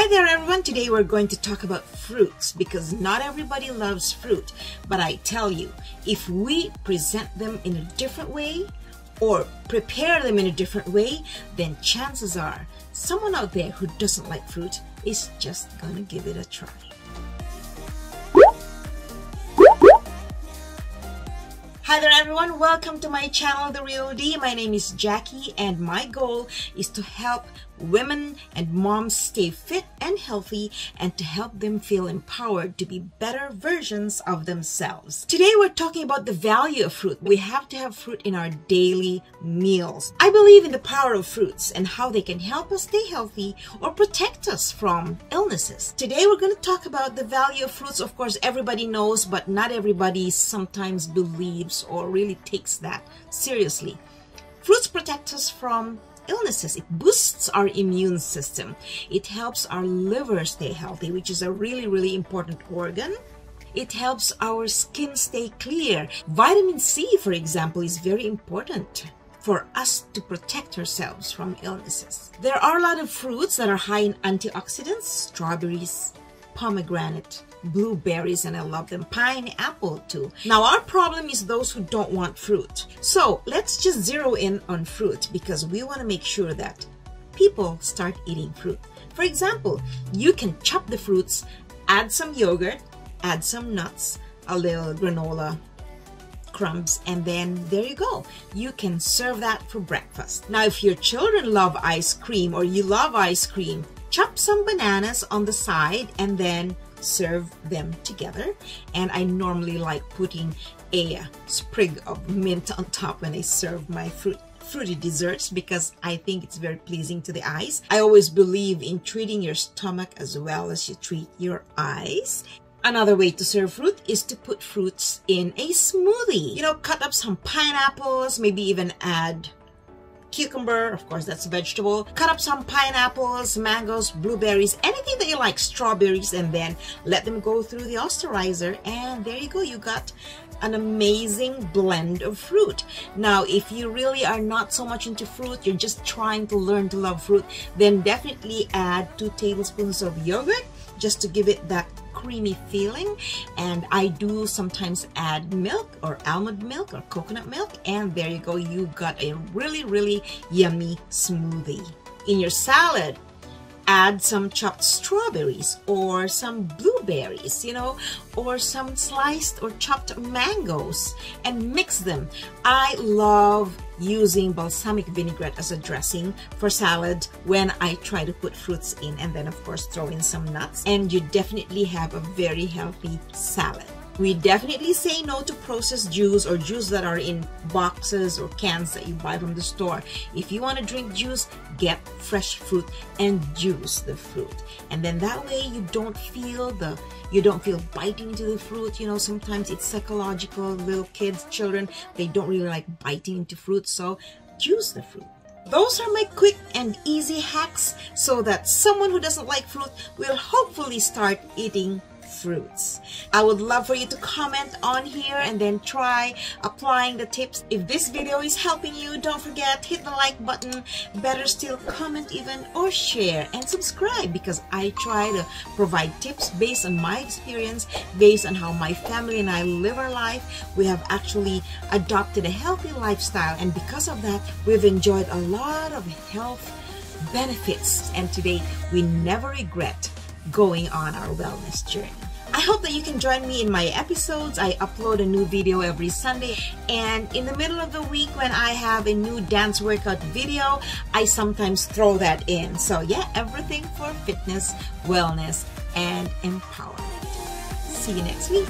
Hi there everyone, today we're going to talk about fruits because not everybody loves fruit, but I tell you, if we present them in a different way or prepare them in a different way, then chances are someone out there who doesn't like fruit is just gonna give it a try. Hi there everyone, welcome to my channel The Real D. My name is Jackie and my goal is to help women and moms stay fit and healthy and to help them feel empowered to be better versions of themselves. Today we're talking about the value of fruit. We have to have fruit in our daily meals. I believe in the power of fruits and how they can help us stay healthy or protect us from illnesses. Today we're going to talk about the value of fruits. Of course, everybody knows, but not everybody sometimes believes or really takes that seriously. Fruits protect us from illnesses. It boosts our immune system. It helps our liver stay healthy, which is a really important organ. It helps our skin stay clear. Vitamin C, for example, is very important for us to protect ourselves from illnesses. There are a lot of fruits that are high in antioxidants: strawberries, pomegranate, blueberries, and I love them, pineapple too. Now our problem is those who don't want fruit. So let's just zero in on fruit because we want to make sure that people start eating fruit. For example, you can chop the fruits, add some yogurt, add some nuts, a little granola crumbs, and then there you go. You can serve that for breakfast. Now if your children love ice cream or you love ice cream, chop some bananas on the side and then serve them together. And I normally like putting a sprig of mint on top when I serve my fruity desserts because I think it's very pleasing to the eyes. I always believe in treating your stomach as well as you treat your eyes. Another way to serve fruit is to put fruits in a smoothie. You know, cut up some pineapples, maybe even add cucumber, of course that's a vegetable. Cut up some pineapples, mangoes, blueberries, anything that you like, strawberries, and then let them go through the osterizer, and there you go. You got an amazing blend of fruit. Now if you really are not so much into fruit, you're just trying to learn to love fruit, then definitely add 2 tablespoons of yogurt just to give it that creamy feeling. And I do sometimes add milk or almond milk or coconut milk, and there you go, you got a really yummy smoothie. In your salad, add some chopped strawberries or some blueberries, you know, or some sliced or chopped mangoes, and mix them. I love using balsamic vinaigrette as a dressing for salad when I try to put fruits in, and then of course throw in some nuts, and you definitely have a very healthy salad. We definitely say no to processed juice or juice that are in boxes or cans that you buy from the store. If you want to drink juice, get fresh fruit and juice the fruit. And then that way you don't feel biting into the fruit. You know, sometimes it's psychological. Little kids, children, they don't really like biting into fruit, so juice the fruit. Those are my quick and easy hacks so that someone who doesn't like fruit will hopefully start eating fruits. I would love for you to comment on here and then try applying the tips. If this video is helping you, don't forget, hit the like button. Better still, comment even or share and subscribe, because I try to provide tips based on my experience, based on how my family and I live our life. We have actually adopted a healthy lifestyle, and because of that, we've enjoyed a lot of health benefits, and today we never regret going on our wellness journey. I hope that you can join me in my episodes. I upload a new video every Sunday, and in the middle of the week when I have a new dance workout video, I sometimes throw that in. So yeah, everything for fitness, wellness, and empowerment. See you next week.